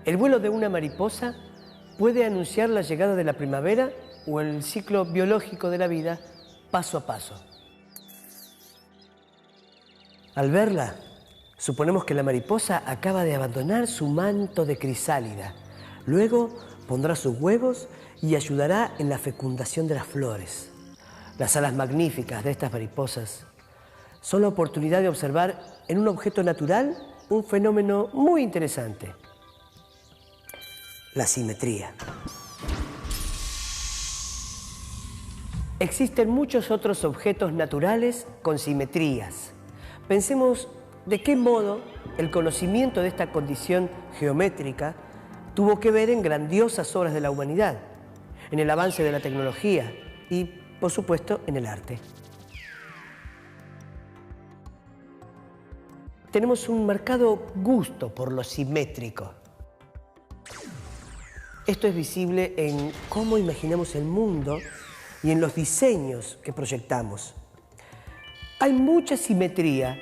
El vuelo de una mariposa puede anunciar la llegada de la primavera o el ciclo biológico de la vida paso a paso. Al verla, suponemos que la mariposa acaba de abandonar su manto de crisálida. Luego pondrá sus huevos y ayudará en la fecundación de las flores. Las alas magníficas de estas mariposas son la oportunidad de observar en un objeto natural un fenómeno muy interesante: la simetría. Existen muchos otros objetos naturales con simetrías. Pensemos de qué modo el conocimiento de esta condición geométrica tuvo que ver en grandiosas obras de la humanidad, en el avance de la tecnología y, por supuesto, en el arte. Tenemos un marcado gusto por lo simétrico. Esto es visible en cómo imaginamos el mundo y en los diseños que proyectamos. Hay mucha simetría,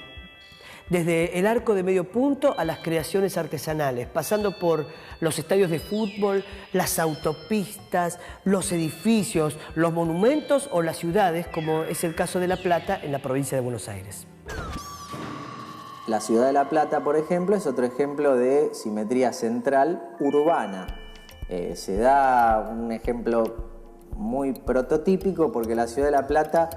desde el arco de medio punto a las creaciones artesanales, pasando por los estadios de fútbol, las autopistas, los edificios, los monumentos o las ciudades, como es el caso de La Plata en la provincia de Buenos Aires. La ciudad de La Plata, por ejemplo, es otro ejemplo de simetría central urbana. Se da un ejemplo muy prototípico porque la ciudad de La Plata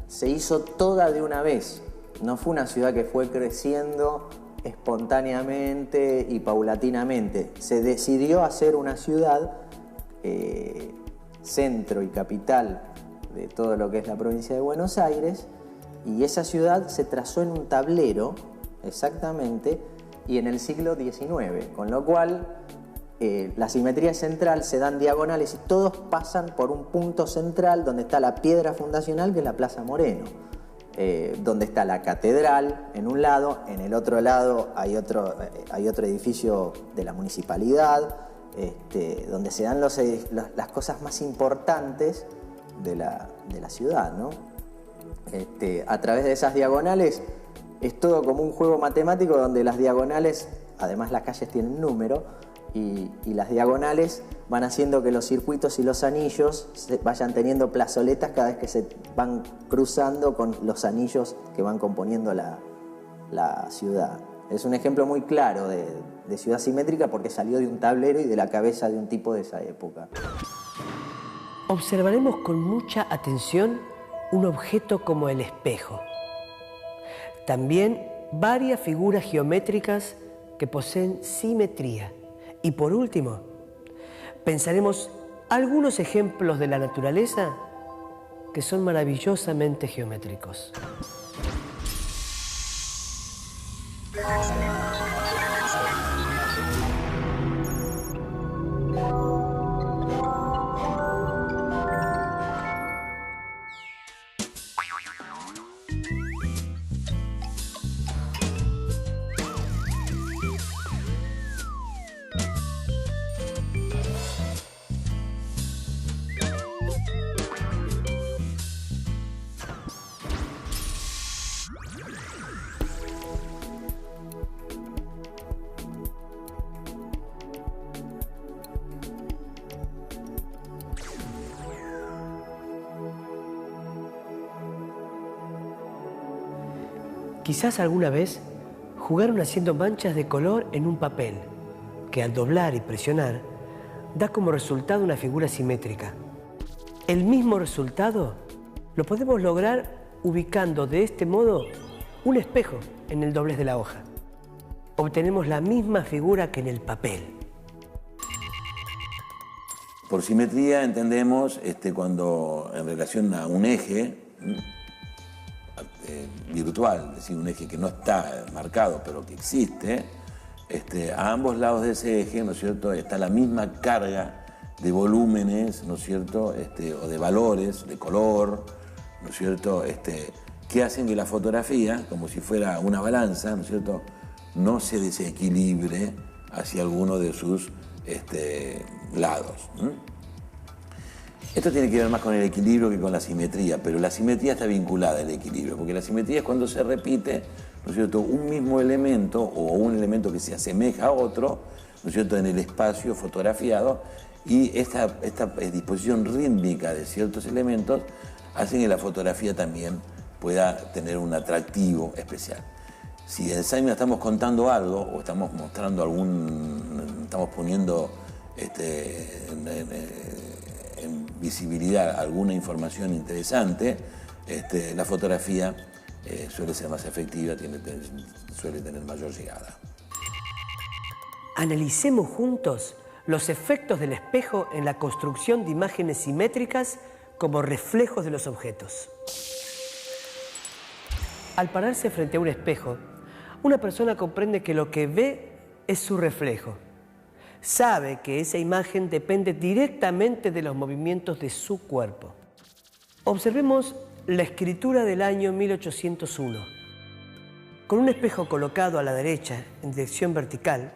se hizo toda de una vez. No fue una ciudad que fue creciendo espontáneamente y paulatinamente. Se decidió hacer una ciudad, centro y capital de todo lo que es la provincia de Buenos Aires, y esa ciudad se trazó en un tablero, exactamente, y en el siglo XIX, con lo cual la simetría central se dan diagonales y todos pasan por un punto central donde está la piedra fundacional, que es la Plaza Moreno, donde está la catedral en un lado, en el otro lado hay otro edificio de la municipalidad, donde se dan las cosas más importantes de la ciudad, ¿no? A través de esas diagonales es todo como un juego matemático donde las diagonales, además las calles tienen número, y las diagonales van haciendo que los circuitos y los anillos vayan teniendo plazoletas cada vez que se van cruzando con los anillos que van componiendo la ciudad. Es un ejemplo muy claro de ciudad simétrica porque salió de un tablero y de la cabeza de un tipo de esa época. Observaremos con mucha atención un objeto como el espejo. También varias figuras geométricas que poseen simetría. Y por último, pensaremos algunos ejemplos de la naturaleza que son maravillosamente geométricos. Quizás alguna vez jugaron haciendo manchas de color en un papel, que al doblar y presionar, da como resultado una figura simétrica. El mismo resultado lo podemos lograr ubicando de este modo un espejo en el doblez de la hoja. Obtenemos la misma figura que en el papel. Por simetría entendemos cuando en relación a un eje virtual, es decir, un eje que no está marcado pero que existe, a ambos lados de ese eje, ¿no es cierto?, está la misma carga de volúmenes, ¿no es cierto?, o de valores, de color, ¿no es cierto?, que hacen que la fotografía, como si fuera una balanza, ¿no es cierto?, no se desequilibre hacia alguno de sus lados. Esto tiene que ver más con el equilibrio que con la simetría, pero la simetría está vinculada al equilibrio, porque la simetría es cuando se repite, ¿no es cierto?, un mismo elemento o un elemento que se asemeja a otro, ¿no es cierto?, en el espacio fotografiado, y esta disposición rítmica de ciertos elementos hacen que la fotografía también pueda tener un atractivo especial. Si en Alzheimer estamos contando algo o estamos mostrando estamos poniendo en visibilidad alguna información interesante, la fotografía suele ser más efectiva, suele tener mayor llegada. Analicemos juntos los efectos del espejo en la construcción de imágenes simétricas como reflejos de los objetos. Al pararse frente a un espejo, una persona comprende que lo que ve es su reflejo. Sabe que esa imagen depende directamente de los movimientos de su cuerpo. Observemos la escritura del año 1801. Con un espejo colocado a la derecha en dirección vertical,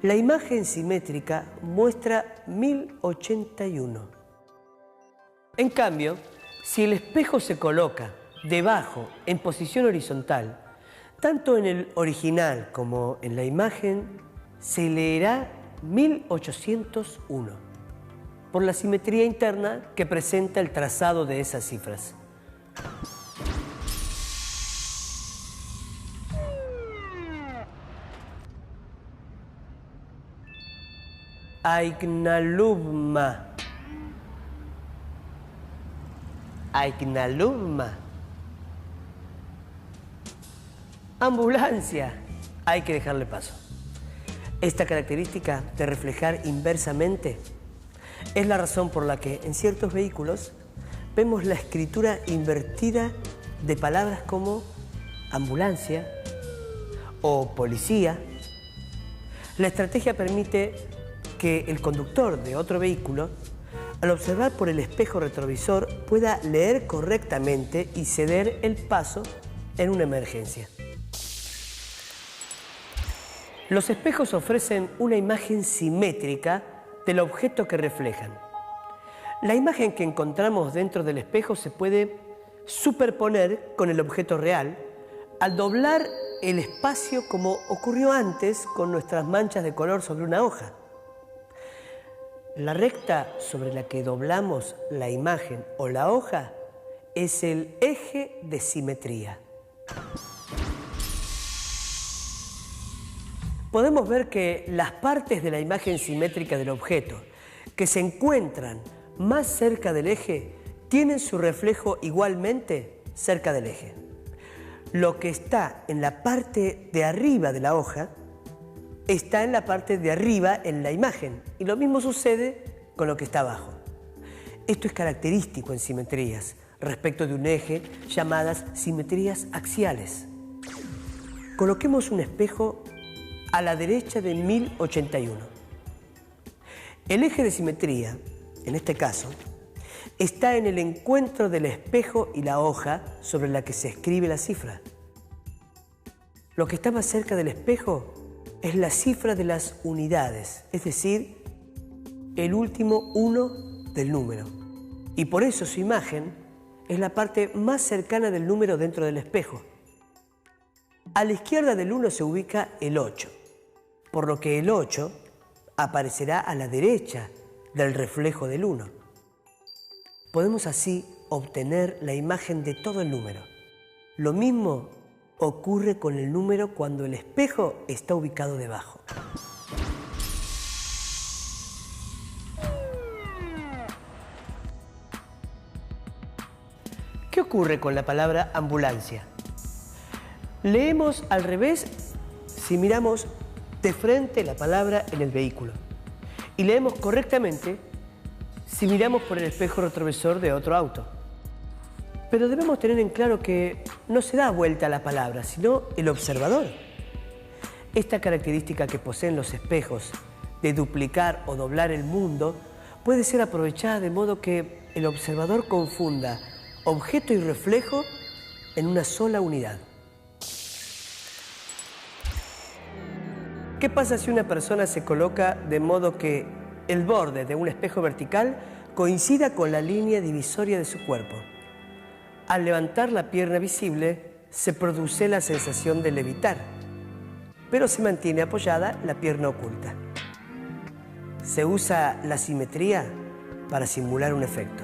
la imagen simétrica muestra 1081. En cambio, si el espejo se coloca debajo en posición horizontal, tanto en el original como en la imagen se leerá 1801 por la simetría interna que presenta el trazado de esas cifras. Aignalubma. Aignalubma. Ambulancia. Hay que dejarle paso. Esta característica de reflejar inversamente es la razón por la que en ciertos vehículos vemos la escritura invertida de palabras como ambulancia o policía. La estrategia permite que el conductor de otro vehículo, al observar por el espejo retrovisor, pueda leer correctamente y ceder el paso en una emergencia. Los espejos ofrecen una imagen simétrica del objeto que reflejan. La imagen que encontramos dentro del espejo se puede superponer con el objeto real al doblar el espacio como ocurrió antes con nuestras manchas de color sobre una hoja. La recta sobre la que doblamos la imagen o la hoja es el eje de simetría. Podemos ver que las partes de la imagen simétrica del objeto que se encuentran más cerca del eje tienen su reflejo igualmente cerca del eje. Lo que está en la parte de arriba de la hoja está en la parte de arriba en la imagen, y lo mismo sucede con lo que está abajo. Esto es característico en simetrías respecto de un eje, llamadas simetrías axiales. Coloquemos un espejo a la derecha de 1081. El eje de simetría, en este caso, está en el encuentro del espejo y la hoja sobre la que se escribe la cifra. Lo que está más cerca del espejo es la cifra de las unidades, es decir, el último 1 del número. Y por eso su imagen es la parte más cercana del número dentro del espejo. A la izquierda del 1 se ubica el 8, por lo que el 8 aparecerá a la derecha del reflejo del 1. Podemos así obtener la imagen de todo el número. Lo mismo ocurre con el número cuando el espejo está ubicado debajo. ¿Qué ocurre con la palabra ambulancia? Leemos al revés si miramos de frente la palabra en el vehículo, y leemos correctamente si miramos por el espejo retrovisor de otro auto. Pero debemos tener en claro que no se da vuelta a la palabra, sino el observador. Esta característica que poseen los espejos de duplicar o doblar el mundo puede ser aprovechada de modo que el observador confunda objeto y reflejo en una sola unidad. ¿Qué pasa si una persona se coloca de modo que el borde de un espejo vertical coincida con la línea divisoria de su cuerpo? Al levantar la pierna visible, se produce la sensación de levitar. pero se mantiene apoyada la pierna oculta. Se usa la simetría para simular un efecto.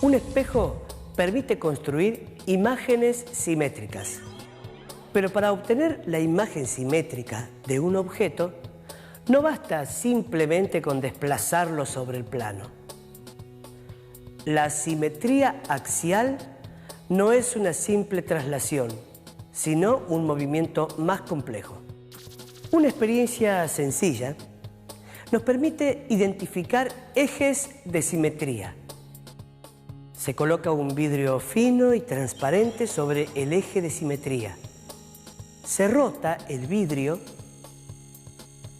Un espejo permite construir imágenes simétricas. Pero para obtener la imagen simétrica de un objeto, no basta simplemente con desplazarlo sobre el plano. La simetría axial no es una simple traslación, sino un movimiento más complejo. Una experiencia sencilla nos permite identificar ejes de simetría. Se coloca un vidrio fino y transparente sobre el eje de simetría. Se rota el vidrio,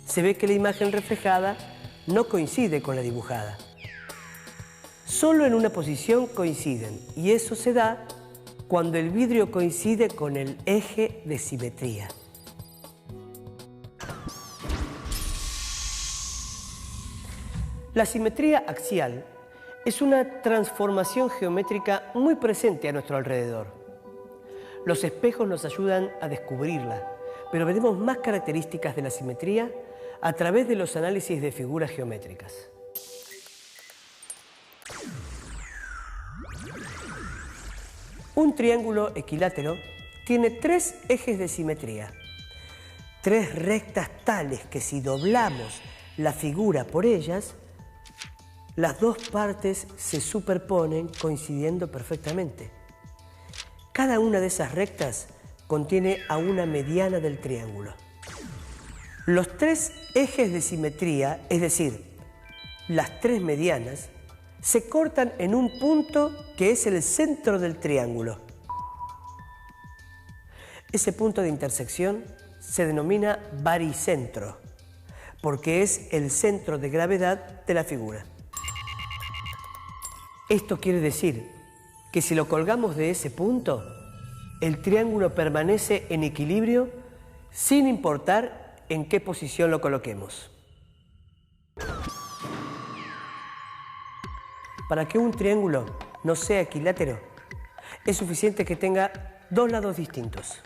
se ve que la imagen reflejada no coincide con la dibujada. Solo en una posición coinciden, y eso se da cuando el vidrio coincide con el eje de simetría. La simetría axial es una transformación geométrica muy presente a nuestro alrededor. Los espejos nos ayudan a descubrirla, pero veremos más características de la simetría a través de los análisis de figuras geométricas. Un triángulo equilátero tiene 3 ejes de simetría, 3 rectas tales que si doblamos la figura por ellas, las dos partes se superponen coincidiendo perfectamente. Cada una de esas rectas contiene a una mediana del triángulo. Los 3 ejes de simetría, es decir, las 3 medianas, se cortan en un punto que es el centro del triángulo. Ese punto de intersección se denomina baricentro, porque es el centro de gravedad de la figura. Esto quiere decir que si lo colgamos de ese punto, el triángulo permanece en equilibrio sin importar en qué posición lo coloquemos. Para que un triángulo no sea equilátero, es suficiente que tenga 2 lados distintos.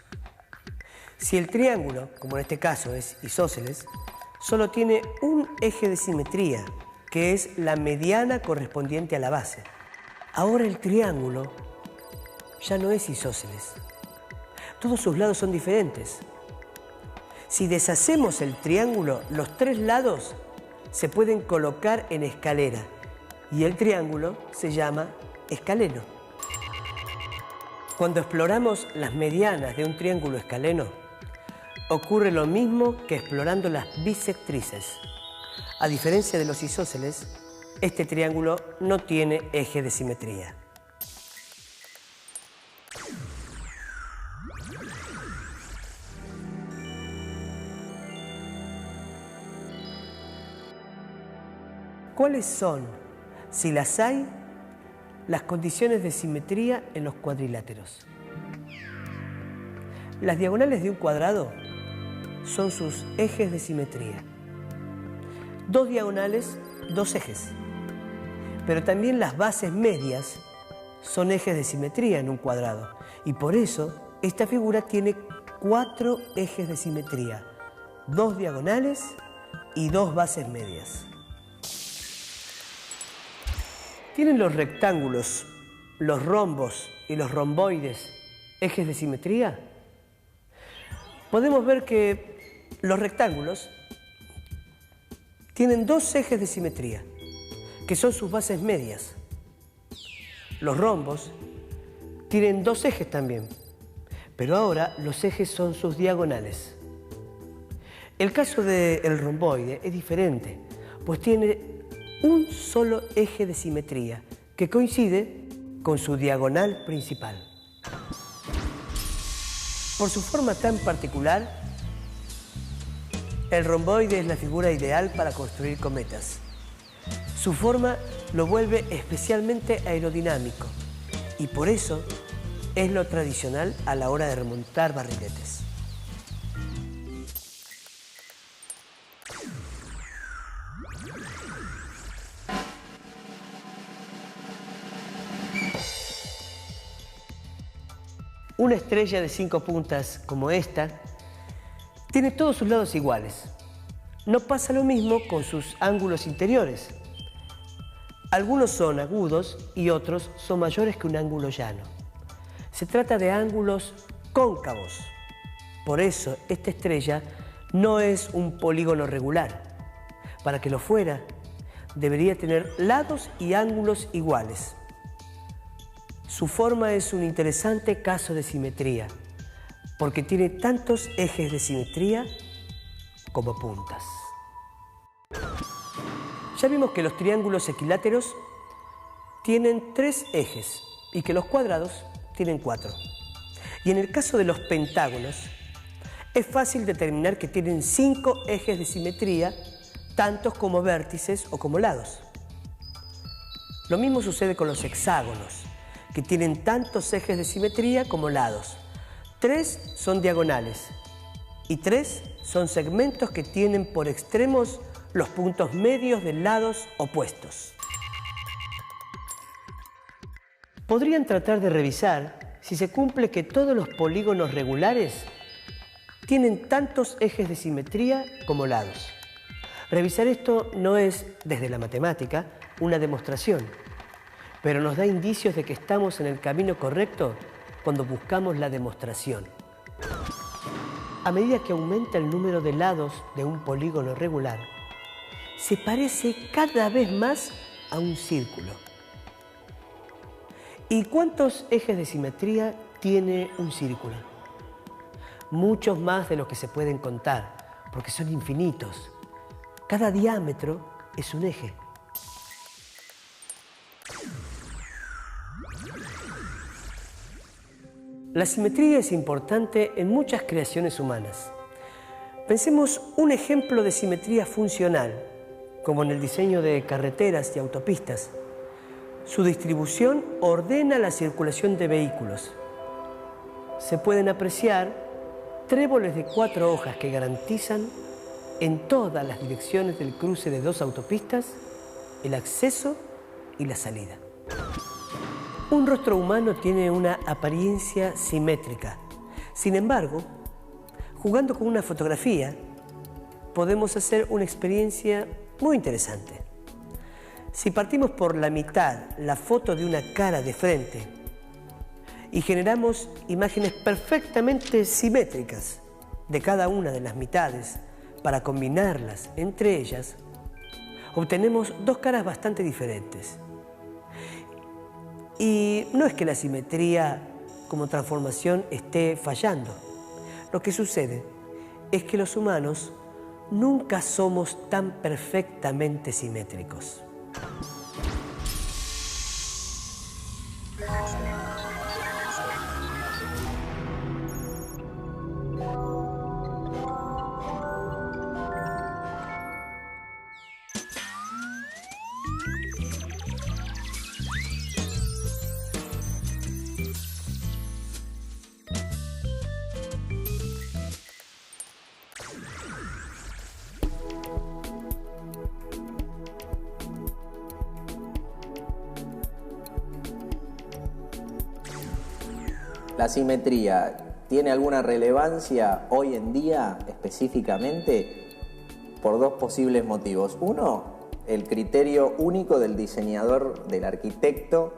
Si el triángulo, como en este caso es isósceles, solo tiene un eje de simetría, que es la mediana correspondiente a la base. Ahora el triángulo ya no es isósceles. Todos sus lados son diferentes. Si deshacemos el triángulo, los 3 lados se pueden colocar en escalera y el triángulo se llama escaleno. Cuando exploramos las medianas de un triángulo escaleno, ocurre lo mismo que explorando las bisectrices. A diferencia de los isósceles, este triángulo no tiene eje de simetría. ¿Cuáles son, si las hay, las condiciones de simetría en los cuadriláteros? Las diagonales de un cuadrado son sus ejes de simetría. 2 diagonales, 2 ejes. Pero también las bases medias son ejes de simetría en un cuadrado. Y por eso esta figura tiene 4 ejes de simetría, 2 diagonales y 2 bases medias. ¿Tienen los rectángulos, los rombos y los romboides ejes de simetría? Podemos ver que los rectángulos tienen 2 ejes de simetría, que son sus bases medias. Los rombos tienen 2 ejes también, pero ahora los ejes son sus diagonales. El caso del romboide es diferente, pues tiene un solo eje de simetría que coincide con su diagonal principal. Por su forma tan particular, el romboide es la figura ideal para construir cometas. Su forma lo vuelve especialmente aerodinámico y por eso es lo tradicional a la hora de remontar barriletes. Una estrella de 5 puntas como esta tiene todos sus lados iguales. No pasa lo mismo con sus ángulos interiores. Algunos son agudos y otros son mayores que un ángulo llano. Se trata de ángulos cóncavos. Por eso esta estrella no es un polígono regular. Para que lo fuera, debería tener lados y ángulos iguales. Su forma es un interesante caso de simetría, porque tiene tantos ejes de simetría como puntas. Ya vimos que los triángulos equiláteros tienen 3 ejes y que los cuadrados tienen 4. Y en el caso de los pentágonos, es fácil determinar que tienen 5 ejes de simetría, tantos como vértices o como lados. Lo mismo sucede con los hexágonos, que tienen tantos ejes de simetría como lados. 3 son diagonales y 3 son segmentos que tienen por extremos los puntos medios de lados opuestos. Podrían tratar de revisar si se cumple que todos los polígonos regulares tienen tantos ejes de simetría como lados. Revisar esto no es, desde la matemática, una demostración, pero nos da indicios de que estamos en el camino correcto cuando buscamos la demostración. A medida que aumenta el número de lados de un polígono regular, se parece cada vez más a un círculo. ¿Y cuántos ejes de simetría tiene un círculo? Muchos más de los que se pueden contar, porque son infinitos. Cada diámetro es un eje. La simetría es importante en muchas creaciones humanas. Pensemos un ejemplo de simetría funcional, como en el diseño de carreteras y autopistas. Su distribución ordena la circulación de vehículos. Se pueden apreciar tréboles de 4 hojas que garantizan en todas las direcciones del cruce de 2 autopistas el acceso y la salida. Un rostro humano tiene una apariencia simétrica. Sin embargo, jugando con una fotografía, podemos hacer una experiencia muy interesante. Si partimos por la mitad la foto de una cara de frente y generamos imágenes perfectamente simétricas de cada una de las mitades para combinarlas entre ellas, obtenemos 2 caras bastante diferentes. Y no es que la simetría como transformación esté fallando. Lo que sucede es que los humanos nunca somos tan perfectamente simétricos. ¿La simetría tiene alguna relevancia hoy en día específicamente? Por 2 posibles motivos. Uno, el criterio único del diseñador, del arquitecto,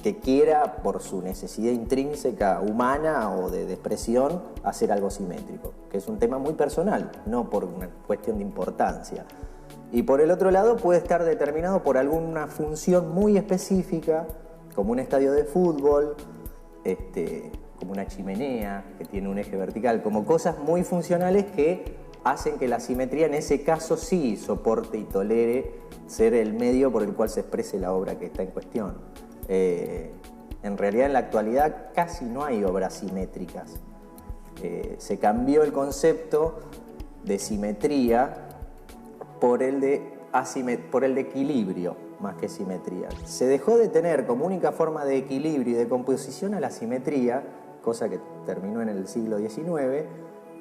que quiera, por su necesidad intrínseca humana o de expresión, hacer algo simétrico, que es un tema muy personal, no por una cuestión de importancia. Y por el otro lado puede estar determinado por alguna función muy específica, como un estadio de fútbol, como una chimenea que tiene un eje vertical, como cosas muy funcionales que hacen que la simetría en ese caso sí soporte y tolere ser el medio por el cual se exprese la obra que está en cuestión. En realidad en la actualidad casi no hay obras simétricas. Se cambió el concepto de simetría por el de equilibrio más que simetría. Se dejó de tener como única forma de equilibrio y de composición a la simetría, cosa que terminó en el siglo XIX,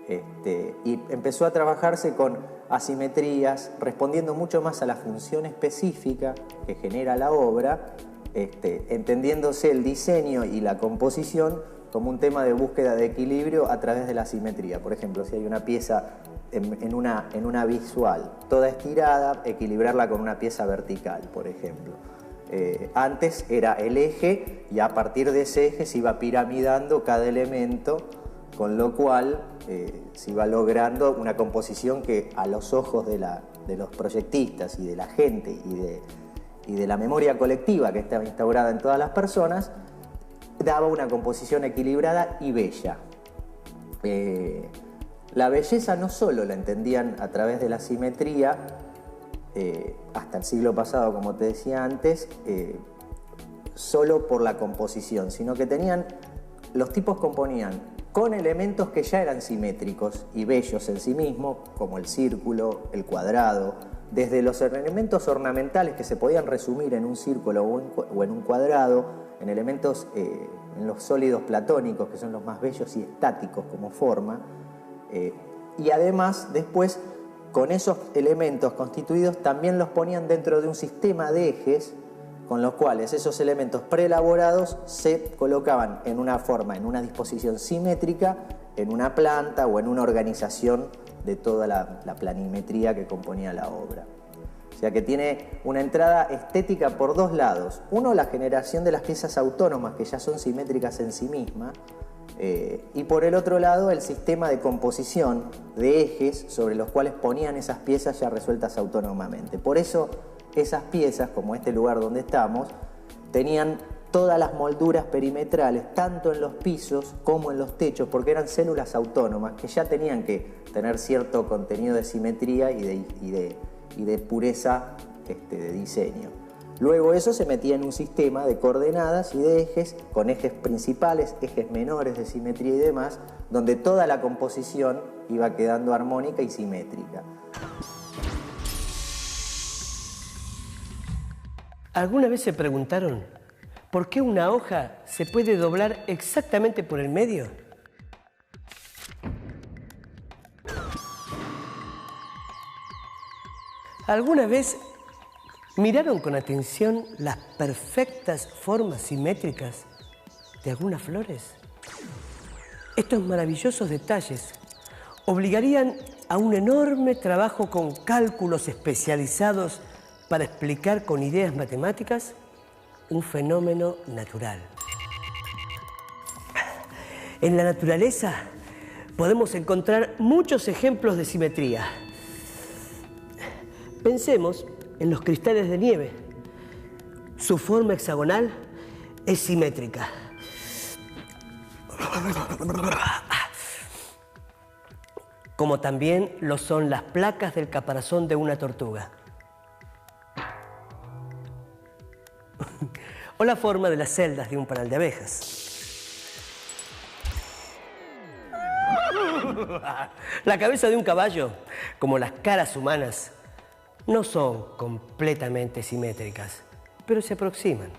Y empezó a trabajarse con asimetrías, respondiendo mucho más a la función específica que genera la obra, entendiéndose el diseño y la composición como un tema de búsqueda de equilibrio a través de la simetría. Por ejemplo, si hay una pieza en una visual toda estirada, equilibrarla con una pieza vertical, por ejemplo. Antes era el eje y a partir de ese eje se iba piramidando cada elemento, con lo cual se iba logrando una composición que a los ojos de los proyectistas y de la gente y de la memoria colectiva que estaba instaurada en todas las personas, daba una composición equilibrada y bella. La belleza no solo la entendían a través de la simetría, hasta el siglo pasado, como te decía antes, solo por la composición, sino que los tipos componían con elementos que ya eran simétricos y bellos en sí mismos, como el círculo, el cuadrado, desde los elementos ornamentales que se podían resumir en un círculo o en un cuadrado, en elementos, en los sólidos platónicos, que son los más bellos y estáticos como forma, y además después con esos elementos constituidos también los ponían dentro de un sistema de ejes, con los cuales esos elementos preelaborados se colocaban en una forma, en una disposición simétrica, en una planta o en una organización de toda la planimetría que componía la obra. O sea que tiene una entrada estética por dos lados. Uno, la generación de las piezas autónomas que ya son simétricas en sí mismas, y por el otro lado el sistema de composición de ejes sobre los cuales ponían esas piezas ya resueltas autónomamente. Por eso esas piezas, como este lugar donde estamos, tenían todas las molduras perimetrales, tanto en los pisos como en los techos, porque eran células autónomas que ya tenían que tener cierto contenido de simetría y de pureza de diseño. Luego eso se metía en un sistema de coordenadas y de ejes, con ejes principales, ejes menores de simetría y demás, donde toda la composición iba quedando armónica y simétrica. ¿Alguna vez se preguntaron por qué una hoja se puede doblar exactamente por el medio? ¿Alguna vez miraron con atención las perfectas formas simétricas de algunas flores? Estos maravillosos detalles obligarían a un enorme trabajo con cálculos especializados para explicar con ideas matemáticas un fenómeno natural. En la naturaleza podemos encontrar muchos ejemplos de simetría. Pensemos en los cristales de nieve. Su forma hexagonal es simétrica. Como también lo son las placas del caparazón de una tortuga. O la forma de las celdas de un panal de abejas. La cabeza de un caballo, como las caras humanas, no son completamente simétricas, pero se aproximan.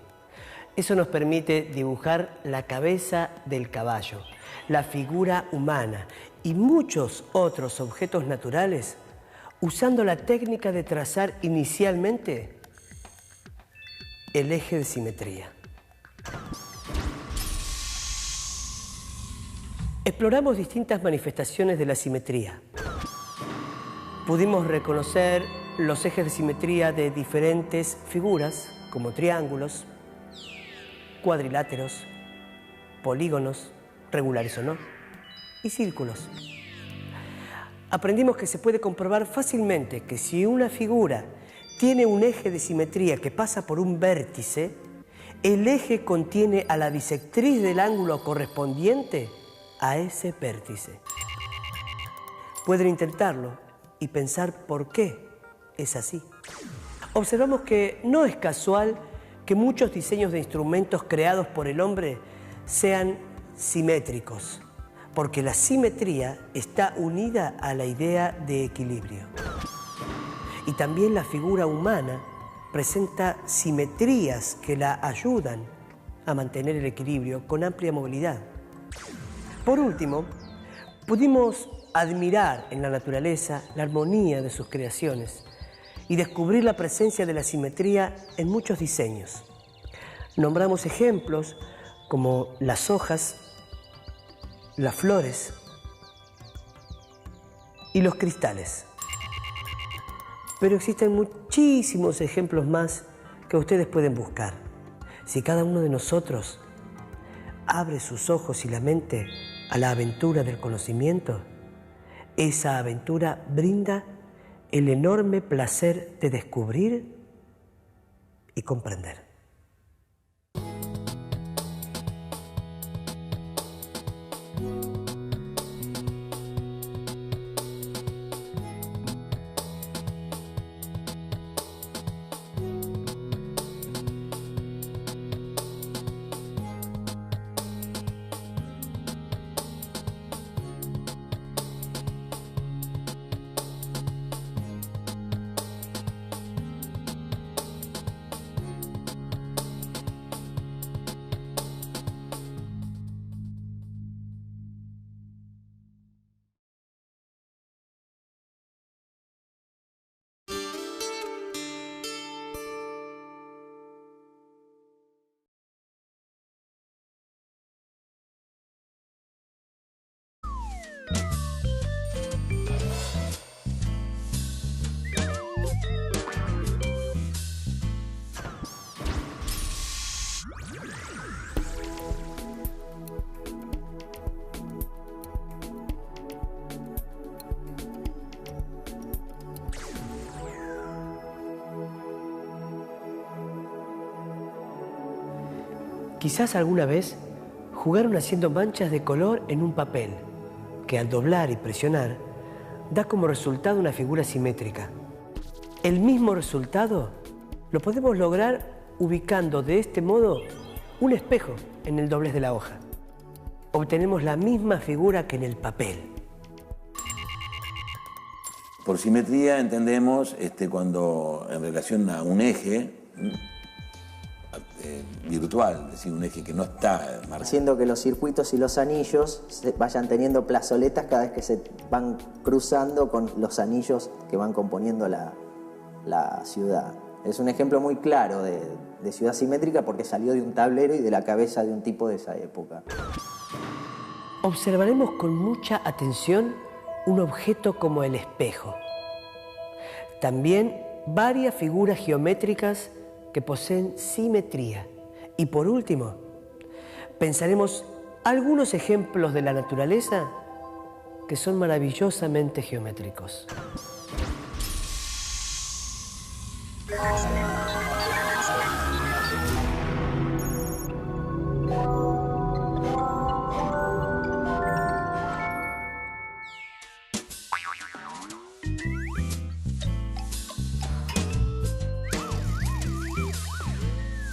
Eso nos permite dibujar la cabeza del caballo, la figura humana y muchos otros objetos naturales usando la técnica de trazar inicialmente el eje de simetría. Exploramos distintas manifestaciones de la simetría. Pudimos reconocer los ejes de simetría de diferentes figuras, como triángulos, cuadriláteros, polígonos, regulares o no, y círculos. Aprendimos que se puede comprobar fácilmente que si una figura tiene un eje de simetría que pasa por un vértice, el eje contiene a la bisectriz del ángulo correspondiente a ese vértice. Pueden intentarlo y pensar por qué es así. Observamos que no es casual que muchos diseños de instrumentos creados por el hombre sean simétricos, porque la simetría está unida a la idea de equilibrio. Y también la figura humana presenta simetrías que la ayudan a mantener el equilibrio con amplia movilidad. Por último, pudimos admirar en la naturaleza la armonía de sus creaciones y descubrir la presencia de la simetría en muchos diseños. Nombramos ejemplos como las hojas, las flores y los cristales. Pero existen muchísimos ejemplos más que ustedes pueden buscar. Si cada uno de nosotros abre sus ojos y la mente a la aventura del conocimiento, esa aventura brinda el enorme placer de descubrir y comprender. Quizás alguna vez jugaron haciendo manchas de color en un papel, que al doblar y presionar, da como resultado una figura simétrica. El mismo resultado lo podemos lograr ubicando de este modo un espejo en el doblez de la hoja. Obtenemos la misma figura que en el papel. Por simetría entendemos cuando en relación a un eje virtual, es decir, un eje que no está marcado. Haciendo que los circuitos y los anillos vayan teniendo plazoletas cada vez que se van cruzando con los anillos que van componiendo la ciudad. Es un ejemplo muy claro de ciudad simétrica porque salió de un tablero y de la cabeza de un tipo de esa época. Observaremos con mucha atención un objeto como el espejo. También varias figuras geométricas que poseen simetría. Y por último, pensaremos algunos ejemplos de la naturaleza que son maravillosamente geométricos.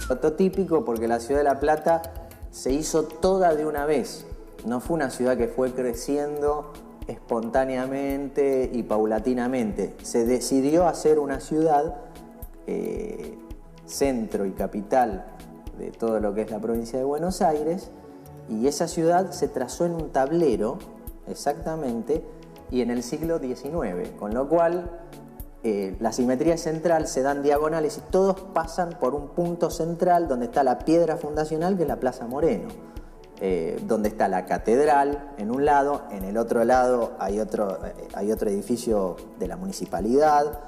Prototípico porque la ciudad de La Plata se hizo toda de una vez. No fue una ciudad que fue creciendo espontáneamente y paulatinamente. Se decidió hacer una ciudad centro y capital de todo lo que es la provincia de Buenos Aires, y esa ciudad se trazó en un tablero, exactamente, y en el siglo XIX, con lo cual la simetría central se dan diagonales y todos pasan por un punto central donde está la piedra fundacional, que es la Plaza Moreno, donde está la catedral en un lado, en el otro lado hay otro edificio de la municipalidad,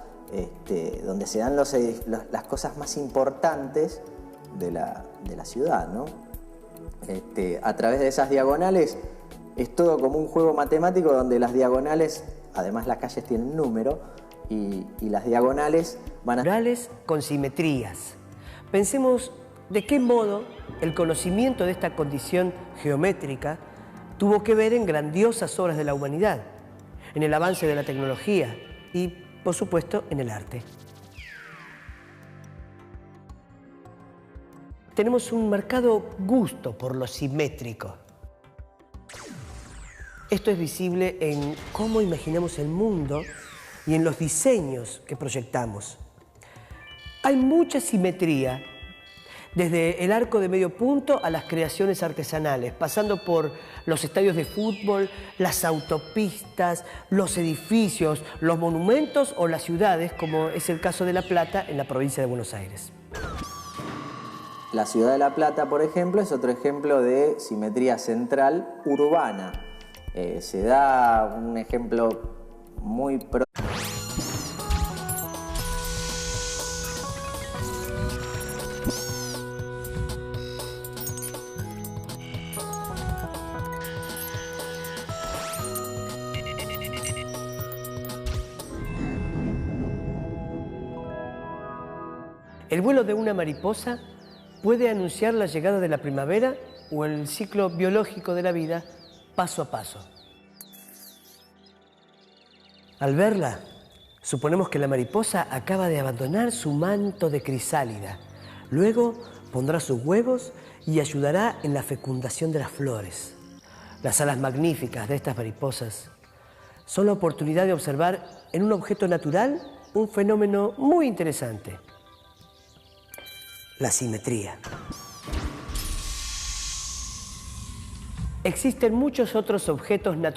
donde se dan las cosas más importantes de la ciudad, ¿no? A través de esas diagonales es todo como un juego matemático donde las diagonales, además las calles tienen número, y las diagonales van a... Murales con simetrías. Pensemos de qué modo el conocimiento de esta condición geométrica tuvo que ver en grandiosas obras de la humanidad, en el avance de la tecnología y, por supuesto, en el arte. Tenemos un marcado gusto por lo simétrico. Esto es visible en cómo imaginamos el mundo y en los diseños que proyectamos. Hay mucha simetría desde el arco de medio punto a las creaciones artesanales, pasando por los estadios de fútbol, las autopistas, los edificios, los monumentos o las ciudades, como es el caso de La Plata en la provincia de Buenos Aires. La ciudad de La Plata, por ejemplo, es otro ejemplo de simetría central urbana. Se da un ejemplo muy El vuelo de una mariposa puede anunciar la llegada de la primavera o el ciclo biológico de la vida paso a paso. Al verla, suponemos que la mariposa acaba de abandonar su manto de crisálida. Luego pondrá sus huevos y ayudará en la fecundación de las flores. Las alas magníficas de estas mariposas son la oportunidad de observar en un objeto natural un fenómeno muy interesante: la simetría. Existen muchos otros objetos naturales